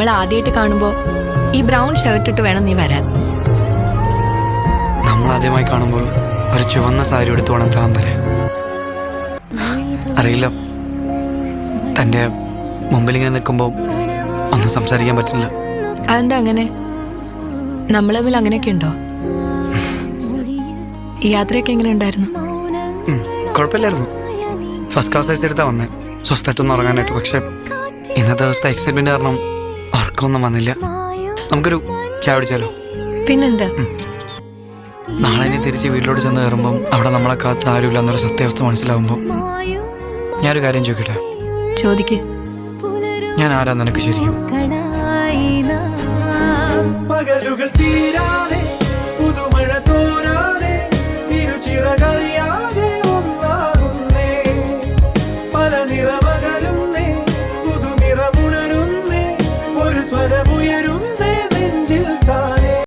നമ്മൾ ആദ്യമായിട്ട് കാണുമ്പോ ഈ ബ്രൗൺ ഷർട്ട് ഇട്ട് വേണം നീ വരാൻ. നമ്മൾ ആദ്യമായി കാണുമ്പോൾ ഒരു ചുവന്ന സാരി എടുത്ത് വേണം താൻ വരാൻ. അറിയില്ല, തൻ്റെ മുമ്പിൽ ഇങ്ങനെ നിൽക്കുമ്പോൾ ഒന്നും സംസാരിക്കാൻ പറ്റില്ല. അതെന്താ അങ്ങനെ? നമ്മൾ തമ്മിൽ അങ്ങനെയൊക്കെ ഉണ്ടോ? ഈ യാത്രയൊക്കെ എങ്ങനെ ഉണ്ടായിരുന്നു? കുഴപ്പമില്ലായിരുന്നു. ഫസ്റ്റ് ക്ലാസ് സൈസ് എടുത്താൽ വന്നേ, സ്വസ്ഥമായിട്ടൊന്നും ഉറങ്ങാനായിട്ട്. പക്ഷെ ഇന്നത്തെ ദിവസത്തെ എക്സൈറ്റ്മെന്റ് കാരണം ഉറക്കമൊന്നും വന്നില്ല. നമുക്കൊരു ചായ കുടിച്ചാലോ? പിന്നെന്താ? നാളെ ഇനി തിരിച്ച് വീട്ടിലോട്ട് ചെന്ന് കയറുമ്പം അവിടെ നമ്മളെ കാത്ത് ആരുമില്ല എന്നൊരു സത്യാവസ്ഥ മനസ്സിലാവുമ്പോൾ ഞാനൊരു കാര്യം ചോദിക്കട്ടെ? ചോദിക്ക്. ഞാൻ ആരാ നിനക്ക് ശരിക്കും? പകലുകൾ തീരാതെ പുതുമഴ തോരാതെ തിരുച്ചിറകറിയാതെ ഒന്നാകുന്നേ, പല നിറമകലുന്നേ, പുതുനിറമുണരുന്നേ, ഒരു സ്വരമുയരും.